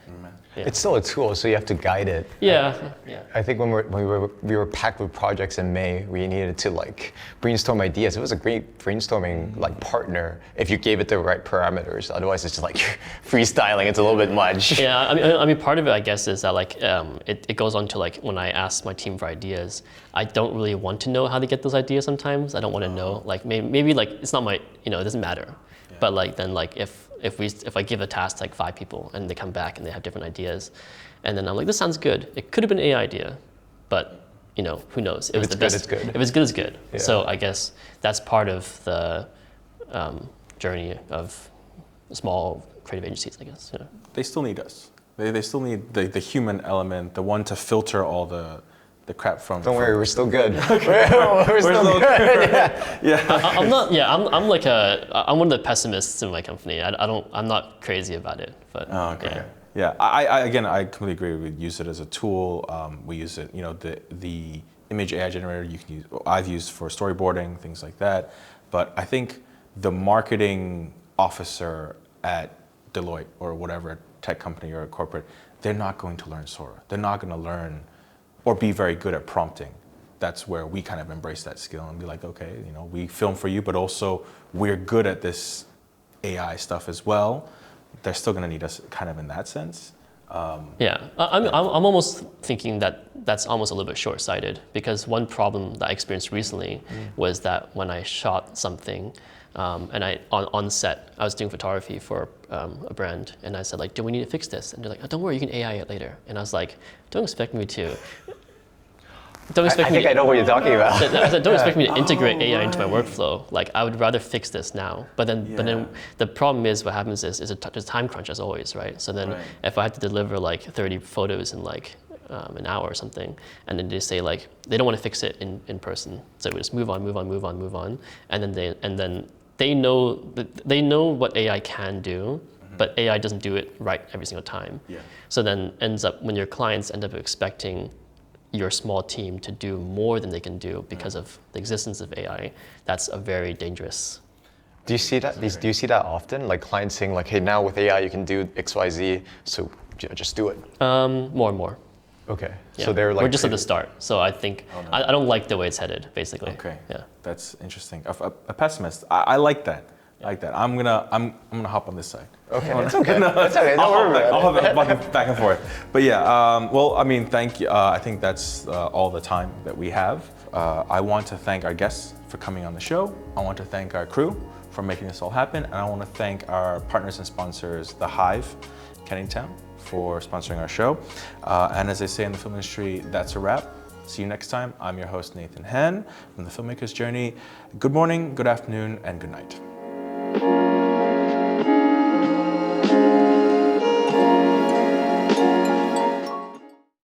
yeah. It's still a tool, so you have to guide it. Yeah. I think when we were packed with projects in May, we needed to like brainstorm ideas. It was a great brainstorming like partner if you gave it the right parameters. Otherwise, it's just like freestyling. It's a little bit much. Yeah, I mean, part of it, I guess, is that like it goes on to like when I ask my team for ideas, I don't really want to know how they get those ideas. Sometimes I don't want to know. Like maybe like it's not my, it doesn't matter. But like then like if I give a task to like 5 people and they come back and they have different ideas, and then I'm like, this sounds good. It could have been an AI idea, but who knows? If it's good, it's good. If it's good, it's good. Yeah. So I guess that's part of the journey of small creative agencies, I guess. Yeah. They still need us. They still need the human element, the one to filter all the crap from. Don't worry, we're still good. We're still good. I'm not. Yeah, I'm like I'm one of the pessimists in my company. I'm not crazy about it, but. Oh, okay. Yeah. I completely agree. We use it as a tool. We use it. The image AI generator you can use. I've used for storyboarding, things like that. But I think the marketing officer at Deloitte or whatever tech company or a corporate, they're not going to learn Sora. They're not going to learn or be very good at prompting. That's where we kind of embrace that skill and be like, okay, we film for you, but also we're good at this AI stuff as well. They're still going to need us kind of in that sense. Yeah, I'm almost thinking that that's almost a little bit short-sighted, because one problem that I experienced recently was that when I shot something, and on set, I was doing photography for a brand, and I said like, do we need to fix this? And they're like, oh, don't worry, you can AI it later. And I was like, don't expect me to. I think I know what you're talking about. I said, don't expect me to integrate AI into my workflow. Like, I would rather fix this now. But then the problem is, what happens is there's a time crunch as always, right? So then if I had to deliver like 30 photos in like an hour or something, and then they say like, they don't want to fix it in person. So we just move on. And then they know what AI can do, but AI doesn't do it right every single time. Yeah. So then ends up, when your clients end up expecting your small team to do more than they can do because of the existence of AI, that's a very dangerous. Do you see that? Do you see that often? Like clients saying like, hey, now with AI you can do X, Y, Z, so just do it. More and more. Okay. Yeah. So they're like, we're just at the start. So I think I don't like the way it's headed, basically. Okay. Yeah. That's interesting. A pessimist. I like that. I like that. I'm gonna hop on this side. Okay. It's okay. It's okay. Don't worry I'll about it. hop back and forth. But yeah. Well, I mean, thank you. I think that's all the time that we have. I want to thank our guests for coming on the show. I want to thank our crew for making this all happen, and I want to thank our partners and sponsors, The Hive, Kennington, for sponsoring our show. And as they say in the film industry, that's a wrap. See you next time. I'm your host, Nathan Han, from the Filmmakers Journey. Good morning, good afternoon, and good night.